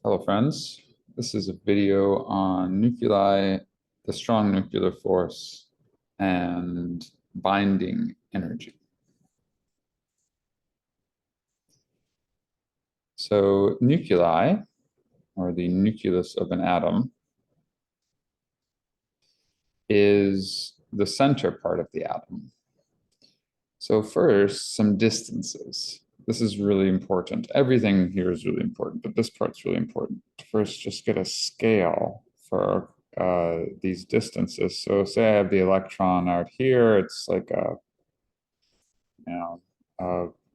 Hello, friends. This is a video on nuclei, the strong nuclear force, and binding energy. So nuclei, or the nucleus of an atom, is the center part of the atom. So first, some distances. This is really important. Everything here is really important, but this part's really important. First, just get a scale for these distances. So say I have the electron out here, it's like a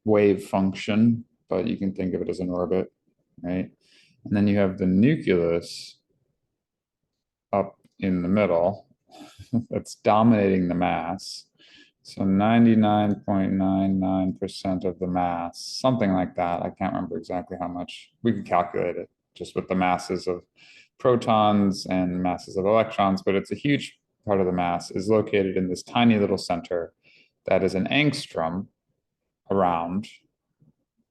wave function, but you can think of it as an orbit, right? And then you have the nucleus up in the middle that's dominating the mass. So 99.99% of the mass, something like that. I can't remember exactly how much. We could calculate it just with the masses of protons and masses of electrons, but it's a huge part of the mass is located in this tiny little center that is an angstrom around.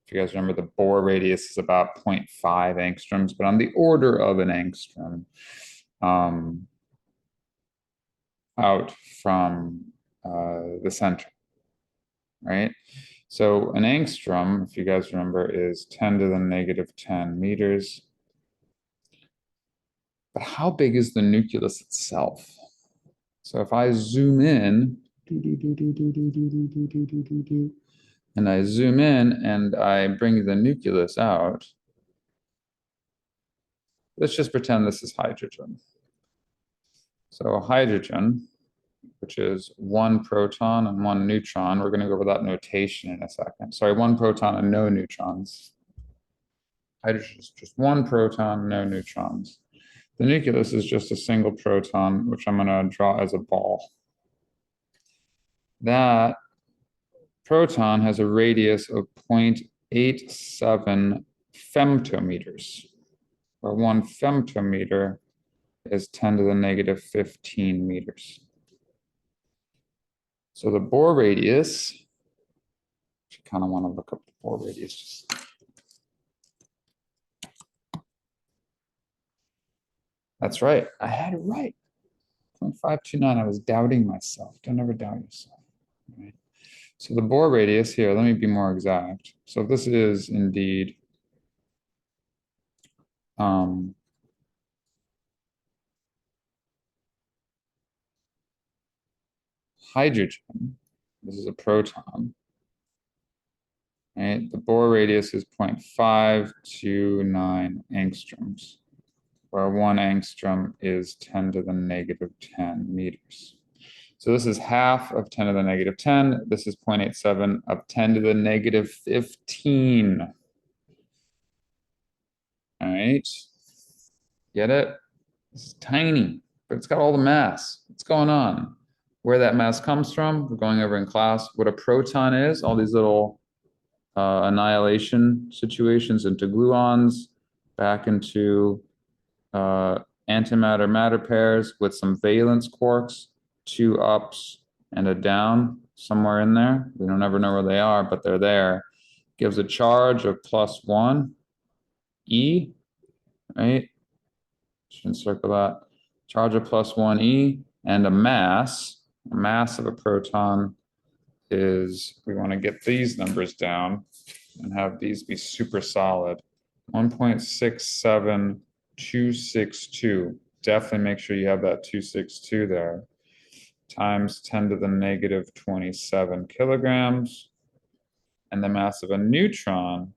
If you guys remember, the Bohr radius is about 0.5 angstroms, but on the order of an angstrom out from the center, right? So an angstrom, if you guys remember, is 10 to the negative 10 meters. But how big is the nucleus itself? So if I zoom in, and I zoom in and I bring the nucleus out, let's just pretend this is hydrogen. So hydrogen, which is one proton and one neutron. We're going to go over that notation in a second. Sorry, one proton and no neutrons. Hydrogen is just one proton, no neutrons. The nucleus is just a single proton, which I'm going to draw as a ball. That proton has a radius of 0.87 femtometers, where one femtometer is 10 to the negative 15 meters. So the Bohr radius, you kind of want to look up the Bohr radius. That's right. I had it right. 0.529. I was doubting myself. Don't ever doubt yourself. Right? So the Bohr radius here, let me be more exact. So this is indeed hydrogen. This is a proton. Right? The Bohr radius is 0.529 angstroms, where one angstrom is 10 to the negative 10 meters. So this is half of 10 to the negative 10. This is 0.87 of 10 to the negative 15. All right. Get it? This is tiny, but it's got all the mass. What's going on? Where that mass comes from, we're going over in class. What a proton is, all these little annihilation situations into gluons, back into antimatter-matter pairs with some valence quarks, two ups and a down somewhere in there. We don't ever know where they are, but they're there. Gives a charge of +1 E, right? Should circle that. Charge of +1 E and a mass of a proton is, we want to get these numbers down and have these be super solid. 1.67262. Definitely make sure you have that 262 there. Times 10 to the negative 27 kilograms. And the mass of a neutron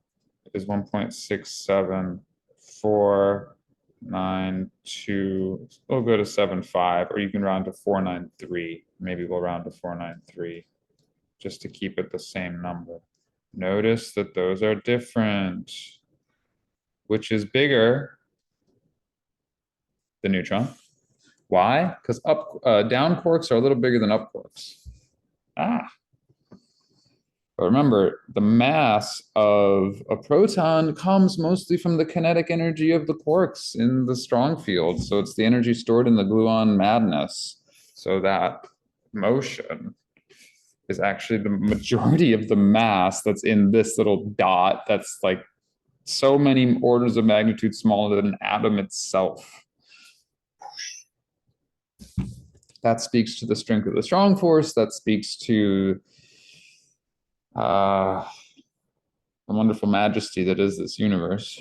is 1.67492. We'll go to 75, or you can round to 493. Maybe we'll round to 493 just to keep it the same number. Notice that those are different. Which is bigger? The neutron. Why? Because down quarks are a little bigger than up quarks. But remember, the mass of a proton comes mostly from the kinetic energy of the quarks in the strong field. So it's the energy stored in the gluon madness. So that motion is actually the majority of the mass that's in this little dot that's like So many orders of magnitude smaller than an atom itself. That speaks to the strength of the strong force. That speaks to the wonderful majesty that is this universe.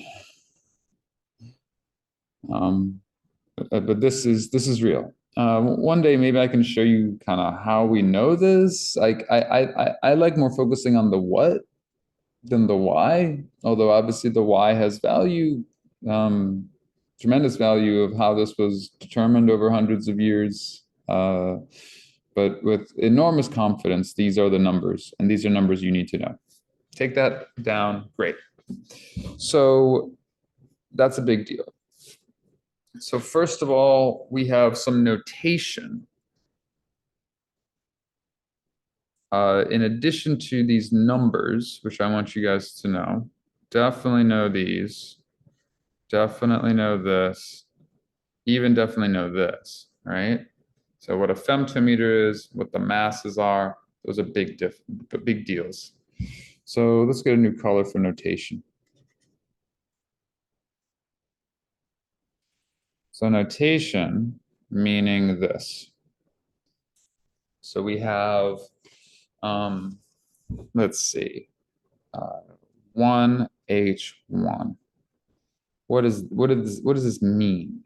But this is real. One day maybe I can show you kind of how we know this. Like I like more focusing on the what than the why, although obviously the why has value, tremendous value of how this was determined over hundreds of years. But with enormous confidence, these are the numbers, and these are numbers you need to know. Take that down, great. So that's a big deal. So first of all, we have some notation. In addition to these numbers, which I want you guys to know, definitely know these, definitely know this, even definitely know this, right? So what a femtometer is, what the masses are, those are big deals. So let's get a new color for notation. So notation, meaning this. So we have, let's see, 1H1. What does this mean?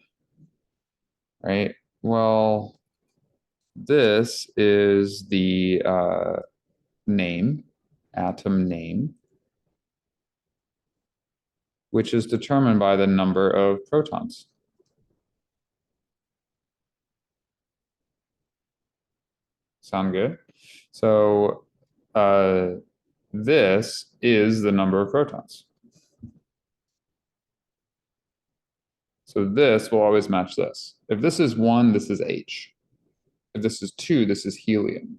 Right? Well, this is the name, atom name, which is determined by the number of protons. Sound good? So this is the number of protons. So this will always match this. If this is 1, this is H. If this is 2, this is helium.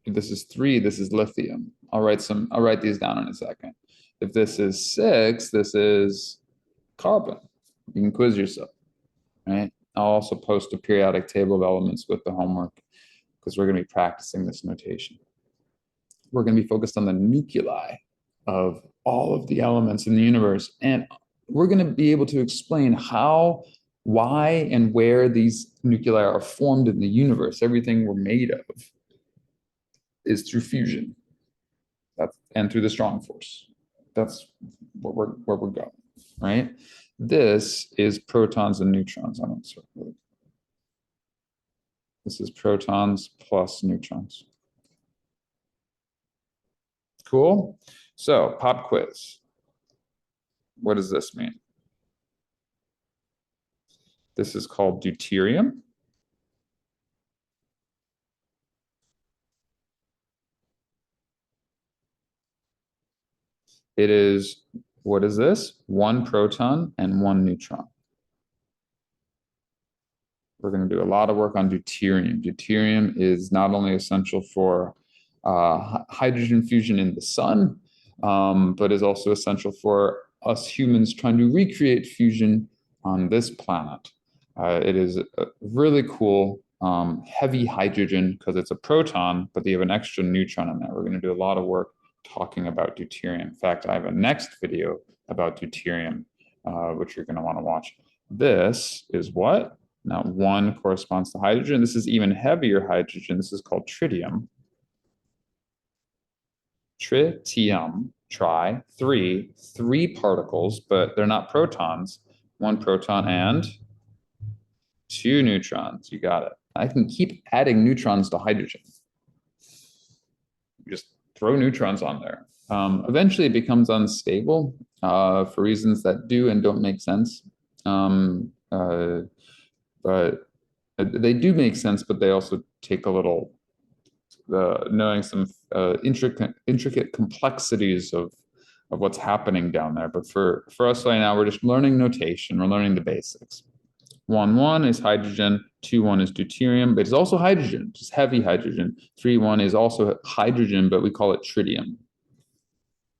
If this is 3, this is lithium. I'll write these down in a second. If this is 6, this is carbon. You can quiz yourself, right? I'll also post a periodic table of elements with the homework because we're going to be practicing this notation. We're going to be focused on the nuclei of all of the elements in the universe, and we're going to be able to explain how, why, and where these nuclei are formed in the universe. Everything we're made of is through fusion. And through the strong force. That's where we're going, right? This is protons and neutrons. I don't circle it. This is protons plus neutrons. Cool. So pop quiz. What does this mean? This is called deuterium. It is, what is this? 1 proton and 1 neutron. We're going to do a lot of work on deuterium. Deuterium is not only essential for hydrogen fusion in the sun, but is also essential for us humans trying to recreate fusion on this planet. It is really cool, heavy hydrogen because it's a proton, but they have an extra neutron in there. We're going to do a lot of work talking about deuterium. In fact, I have a next video about deuterium, which you're going to want to watch. This is what? Now, 1 corresponds to hydrogen. This is even heavier hydrogen. This is called tritium. Tritium, tri, 3 particles, but they're not protons. 1 proton and 2 neutrons. You got it. I can keep adding neutrons to hydrogen. Just throw neutrons on there. Eventually, it becomes unstable for reasons that do and don't make sense. But they do make sense, but they also take a little knowing some intricate complexities of what's happening down there. But for us right now, we're just learning notation. We're learning the basics. 1,1 is hydrogen, 2,1 is deuterium, but it's also hydrogen, just heavy hydrogen. 3,1 is also hydrogen, but we call it tritium.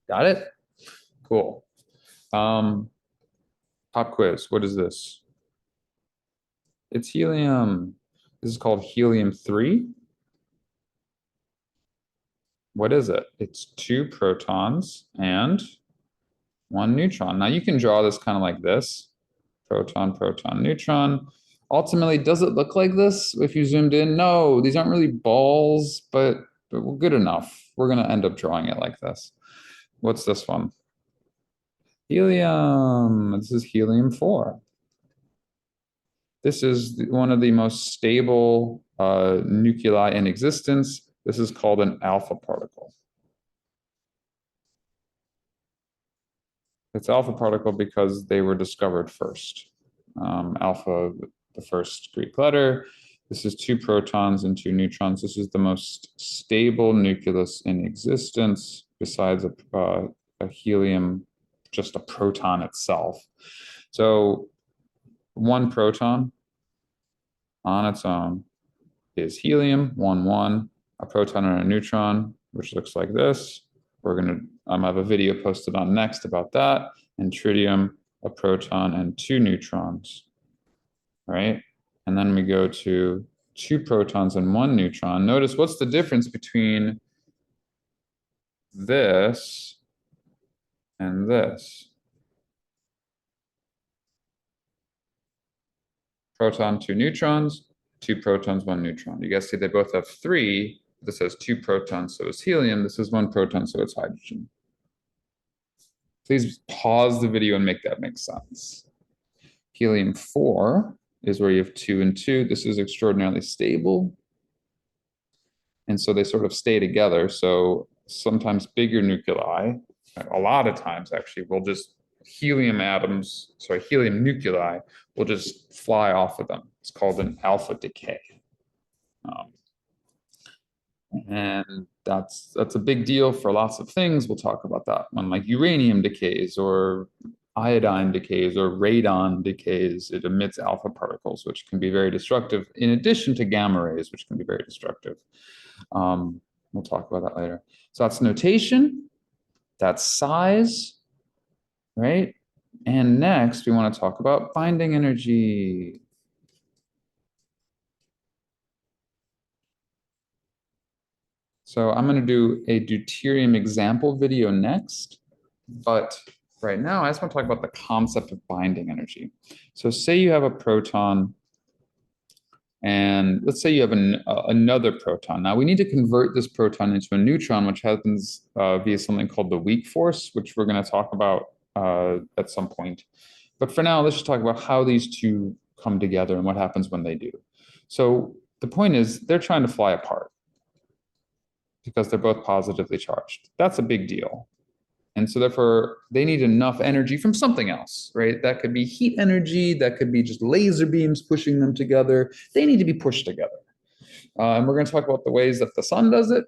Got it? Cool. Pop quiz. What is this? It's helium. This is called helium-3. What is it? It's 2 protons and one neutron. Now you can draw this kind of like this, proton, proton, neutron. Ultimately, does it look like this if you zoomed in? No, these aren't really balls, but we're good enough. We're gonna end up drawing it like this. What's this one? Helium. This is helium-4. This is one of the most stable nuclei in existence. This is called an alpha particle. It's alpha particle because they were discovered first. Alpha, the first Greek letter. This is 2 protons and 2 neutrons. This is the most stable nucleus in existence besides a helium, just a proton itself. So 1 proton on its own is helium, 1, 1, a proton and a neutron, which looks like this. We're gonna have a video posted on next about that. And tritium, a proton and 2 neutrons, right? And then we go to 2 protons and 1 neutron. Notice what's the difference between this and this? Proton, 2 neutrons, 2 protons, 1 neutron. You guys see they both have 3. This has 2 protons, so it's helium. This is 1 proton, so it's hydrogen. Please pause the video and make that make sense. Helium-4 is where you have 2 and 2. This is extraordinarily stable. And so they sort of stay together. So sometimes bigger nuclei, a lot of times actually, will just helium nuclei will just fly off of them. It's called an alpha decay. And that's a big deal for lots of things. We'll talk about that when like uranium decays or iodine decays or radon decays. It emits alpha particles, which can be very destructive, in addition to gamma rays, which can be very destructive. We'll talk about that later. So that's notation, that's size, right? And next, we want to talk about binding energy. So I'm going to do a deuterium example video next, but right now I just want to talk about the concept of binding energy. So say you have a proton, and let's say you have another proton. Now we need to convert this proton into a neutron, which happens via something called the weak force, which we're going to talk about at some point. But for now, let's just talk about how these two come together and what happens when they do. So the point is they're trying to fly apart because they're both positively charged. That's a big deal. And so therefore, they need enough energy from something else, right? That could be heat energy, that could be just laser beams pushing them together. They need to be pushed together. And we're going to talk about the ways that the sun does it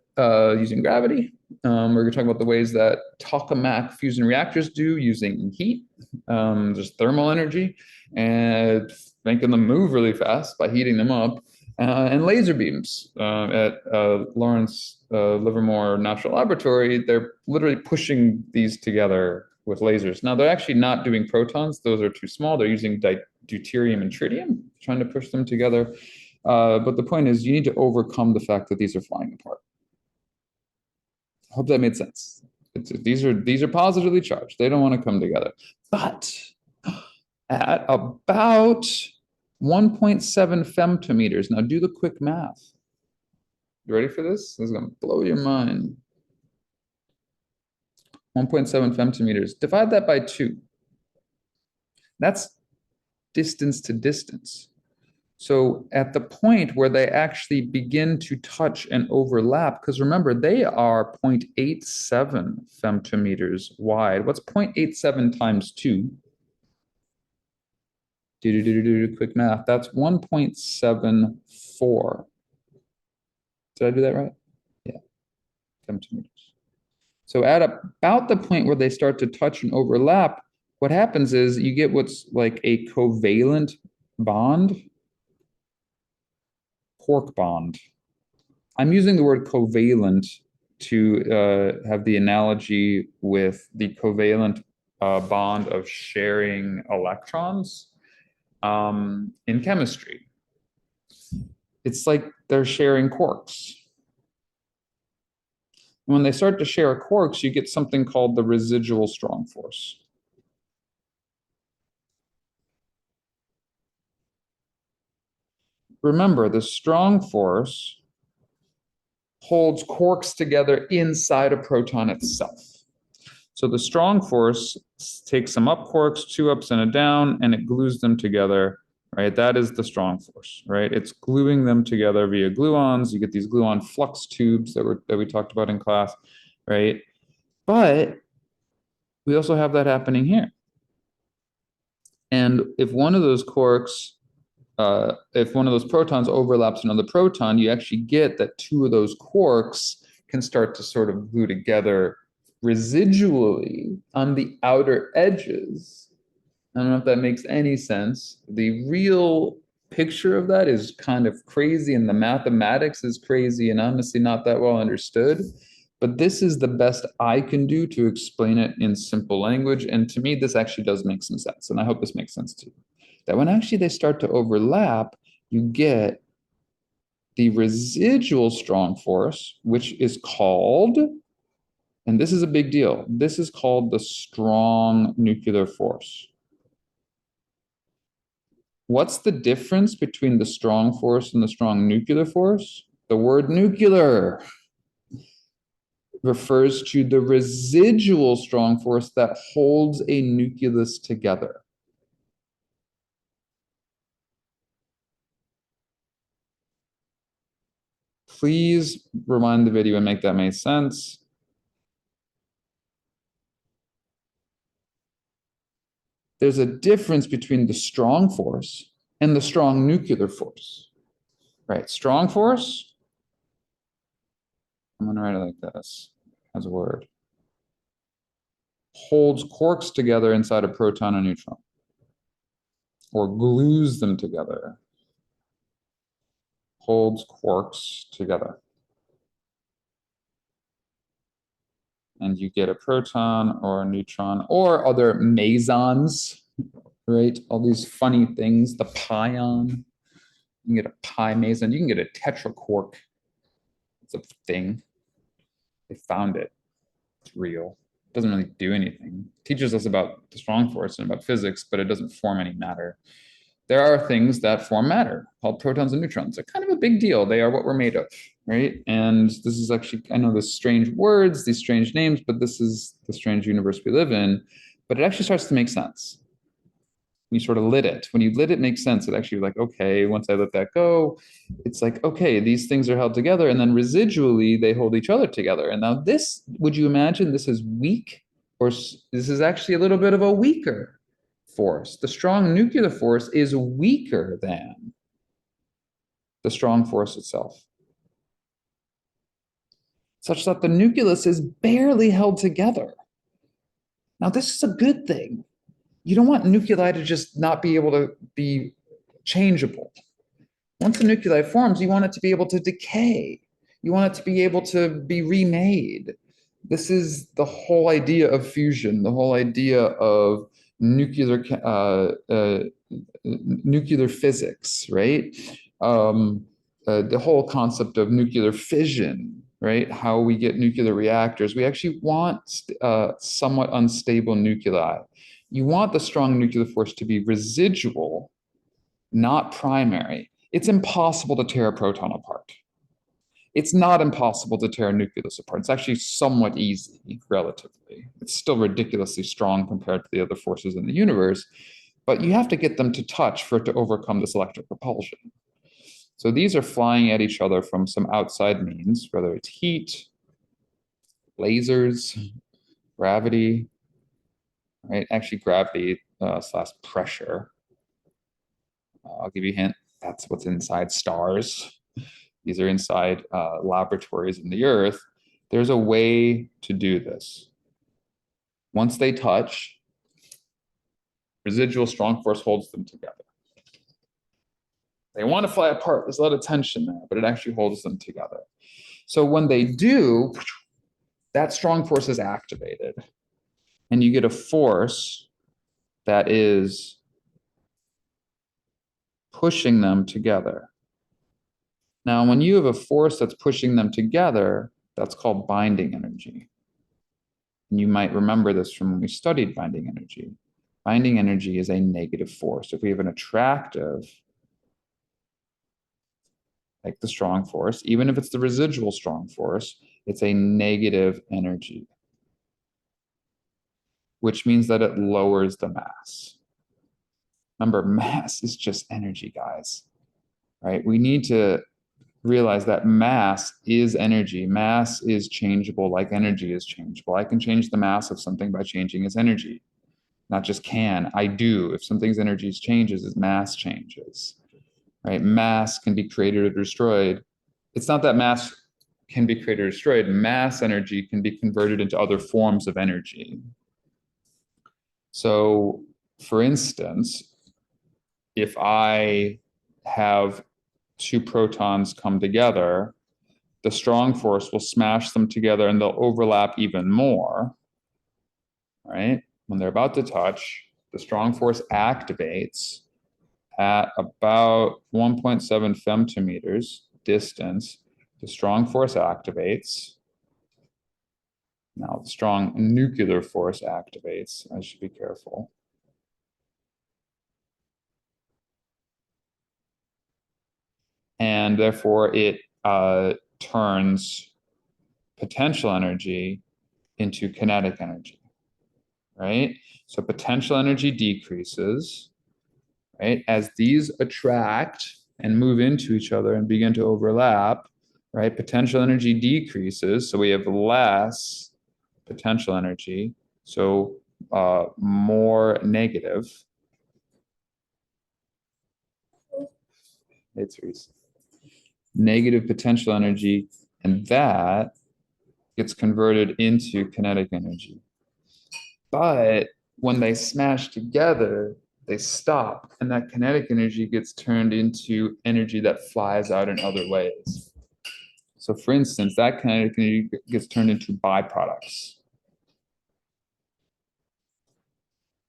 using gravity. We're going to talk about the ways that tokamak fusion reactors do using heat, just thermal energy, and making them move really fast by heating them up. And laser beams at Lawrence Livermore National Laboratory, they're literally pushing these together with lasers. Now, they're actually not doing protons. Those are too small. They're using deuterium and tritium, trying to push them together. But the point is, you need to overcome the fact that these are flying apart. I hope that made sense. These are positively charged. They don't want to come together. But at about 1.7 femtometers. Now do the quick math. You ready for this? This is going to blow your mind. 1.7 femtometers. Divide that by 2. That's distance to distance. So at the point where they actually begin to touch and overlap, because remember, they are 0.87 femtometers wide. What's 0.87 times 2? Quick math. That's 1.74. Did I do that right? Yeah, femtometers. So at about the point where they start to touch and overlap, what happens is you get what's like a covalent bond, quark bond. I'm using the word covalent to have the analogy with the covalent bond of sharing electrons in chemistry. It's like they're sharing quarks. When they start to share quarks, you get something called the residual strong force. remember, the strong force holds quarks together inside a proton itself. So the strong force takes some up quarks, two ups and a down, and it glues them together, right? That is the strong force, right? It's gluing them together via gluons. You get these gluon flux tubes that we talked about in class, right? But we also have that happening here. And if one of those quarks, if one of those protons overlaps another proton, you actually get that two of those quarks can start to sort of glue together residually on the outer edges. I don't know if that makes any sense. The real picture of that is kind of crazy, and the mathematics is crazy and honestly not that well understood. But this is the best I can do to explain it in simple language. And to me, this actually does make some sense. And I hope this makes sense to you. That when actually they start to overlap, you get the residual strong force, which is called, and this is a big deal, this is called the strong nuclear force. What's the difference between the strong force and the strong nuclear force? The word nuclear refers to the residual strong force that holds a nucleus together. Please rewind the video and make that make sense. There's a difference between the strong force and the strong nuclear force, right? Strong force, I'm going to write it like this as a word, holds quarks together inside a proton and neutron, or glues them together, holds quarks together. And you get a proton or a neutron or other mesons, right? All these funny things, the pion. You can get a pi meson. You can get a tetraquark. It's a thing. They found it. It's real. It doesn't really do anything. It teaches us about the strong force and about physics, but it doesn't form any matter. There are things that form matter called protons and neutrons. They're kind of a big deal. They are what we're made of, right? And this is actually, I know the strange words, these strange names, but this is the strange universe we live in. But it actually starts to make sense. When you sort of lit it. When you lit it, makes sense. It actually like, okay, once I let that go, it's like, okay, these things are held together. And then residually, they hold each other together. And now this, would you imagine this is weak? Or this is actually a little bit of a weaker force. The strong nuclear force is weaker than the strong force itself, such that the nucleus is barely held together. Now, this is a good thing. You don't want nuclei to just not be able to be changeable. Once the nuclei forms, you want it to be able to decay. You want it to be able to be remade. This is the whole idea of fusion, the whole idea of nuclear physics, right? The whole concept of nuclear fission, right? How we get nuclear reactors. We actually want somewhat unstable nuclei. You want the strong nuclear force to be residual, not primary. It's impossible to tear a proton apart. It's not impossible to tear a nucleus apart. It's actually somewhat easy, relatively. It's still ridiculously strong compared to the other forces in the universe, but you have to get them to touch for it to overcome this electric repulsion. So these are flying at each other from some outside means, whether it's heat, lasers, gravity, right? Actually, gravity slash pressure. I'll give you a hint. That's what's inside stars. These are inside laboratories in the Earth. There's a way to do this. Once they touch, residual strong force holds them together. They want to fly apart. There's a lot of tension there, but it actually holds them together. So when they do, that strong force is activated. And you get a force that is pushing them together. Now, when you have a force that's pushing them together, that's called binding energy. And you might remember this from when we studied binding energy. Binding energy is a negative force. If we have an attractive like the strong force, even if it's the residual strong force, it's a negative energy, which means that it lowers the mass. Remember, mass is just energy, guys, right? We need to realize that mass is energy. Mass is changeable like energy is changeable. I can change the mass of something by changing its energy. Not just can, I do. If something's energy changes, its mass changes, right? Mass can be created or destroyed. It's not that mass can be created or destroyed. Mass energy can be converted into other forms of energy. So, for instance, if I have two protons come together, the strong force will smash them together and they'll overlap even more, right? When they're about to touch, the strong force activates at about 1.7 femtometers distance. The strong force activates. Now the strong nuclear force activates. I should be careful. And therefore it turns potential energy into kinetic energy, right? So potential energy decreases, right? As these attract and move into each other and begin to overlap, right? Potential energy decreases, so we have less potential energy, so more negative. It's negative potential energy, and that gets converted into kinetic energy. But when they smash together, they stop, and that kinetic energy gets turned into energy that flies out in other ways. So for instance, that kinetic energy gets turned into byproducts.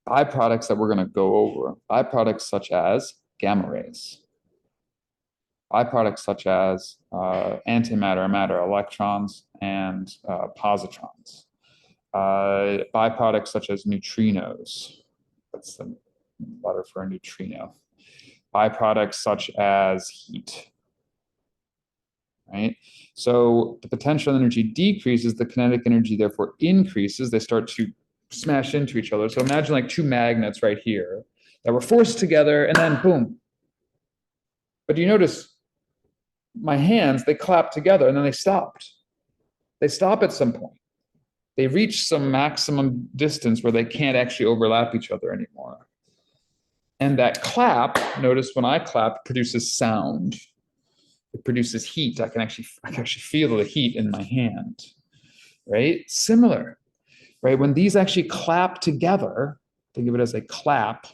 Byproducts that we're going to go over. Byproducts such as gamma rays. Byproducts such as antimatter, matter, electrons, and positrons. Byproducts such as neutrinos. That's the letter for a neutrino. Byproducts such as heat. Right? So the potential energy decreases, the kinetic energy therefore increases. They start to smash into each other. So imagine like two magnets right here that were forced together and then boom. But you notice my hands, they clapped together and then they stopped. They stop at some point. They reach some maximum distance where they can't actually overlap each other anymore. And that clap, notice when I clap, produces sound. It produces heat. I can actually feel the heat in my hand, right? Similar, right? When these actually clap together, think of it as a clap,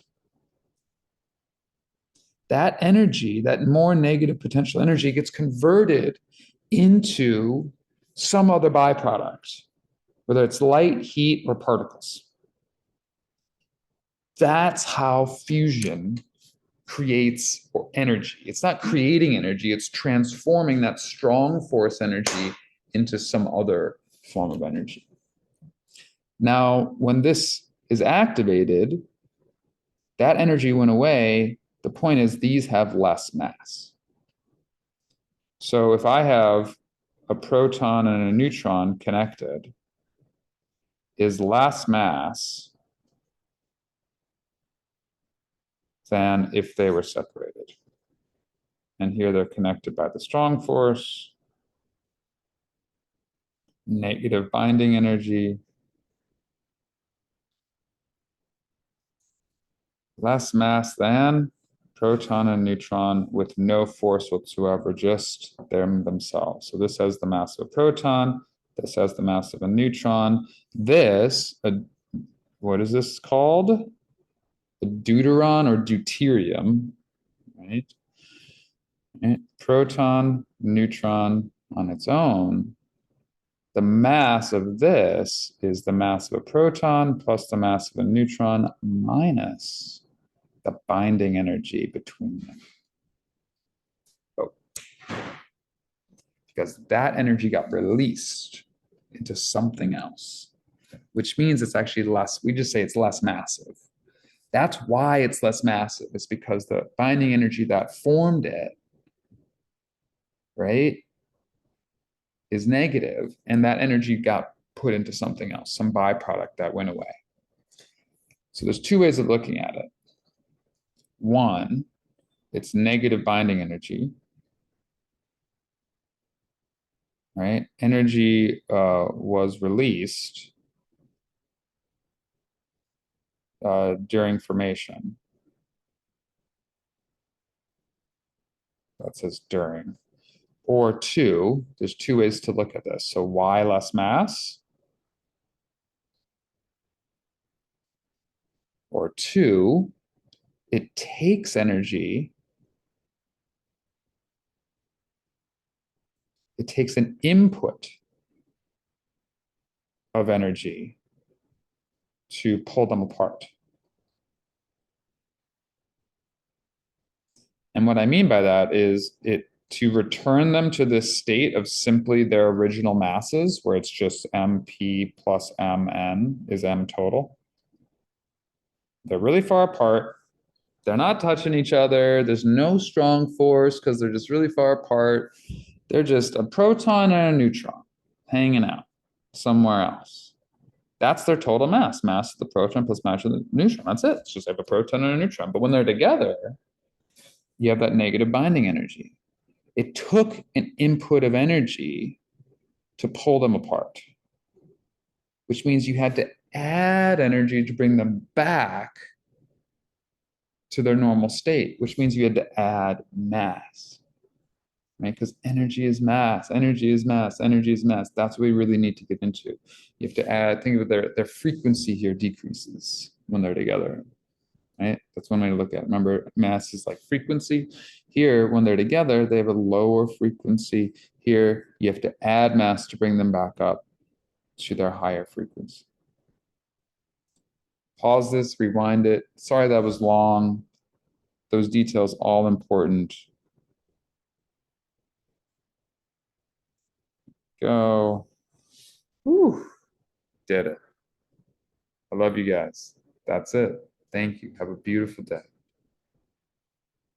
that energy, that more negative potential energy gets converted into some other byproduct, whether it's light, heat, or particles. That's how fusion creates energy. It's not creating energy, it's transforming that strong force energy into some other form of energy. Now, when this is activated, that energy went away. The point is these have less mass. So if I have a proton and a neutron connected, is less mass than if they were separated. And here they're connected by the strong force, negative binding energy, less mass than proton and neutron with no force whatsoever, just them themselves. So this has the mass of a proton, this has the mass of a neutron. This, what is this called? A deuteron or deuterium, right? Proton, neutron on its own. The mass of this is the mass of a proton plus the mass of a neutron minus the binding energy between them. Oh. Because that energy got released into something else, which means it's actually less, we just say it's less massive. That's why it's less massive. It's because the binding energy that formed it right, is negative, and that energy got put into something else, some byproduct that went away. So there's two ways of looking at it. One, it's negative binding energy, right? Energy was released during formation. That says during. Or two, there's two ways to look at this. So Y less mass, or two, it takes energy, it takes an input of energy to pull them apart. And what I mean by that is it to return them to this state of simply their original masses, where it's just MP plus MN is M total. They're really far apart. They're not touching each other. There's no strong force because they're just really far apart. They're just a proton and a neutron hanging out somewhere else. That's their total mass, mass of the proton plus mass of the neutron. That's it. It's just like a proton and a neutron. But when they're together, you have that negative binding energy. It took an input of energy to pull them apart, which means you had to add energy to bring them back to their normal state, which means you had to add mass, right? Because energy is mass, energy is mass, energy is mass. That's what we really need to get into. You have to add, think of their frequency here decreases when they're together, right? That's one way to look at it. Remember, mass is like frequency. Here, when they're together, they have a lower frequency. Here, you have to add mass to bring them back up to their higher frequency. Pause this, rewind it. Sorry that was long. Those details all important. Go. Whew. Did it. I love you guys. That's it. Thank you. Have a beautiful day.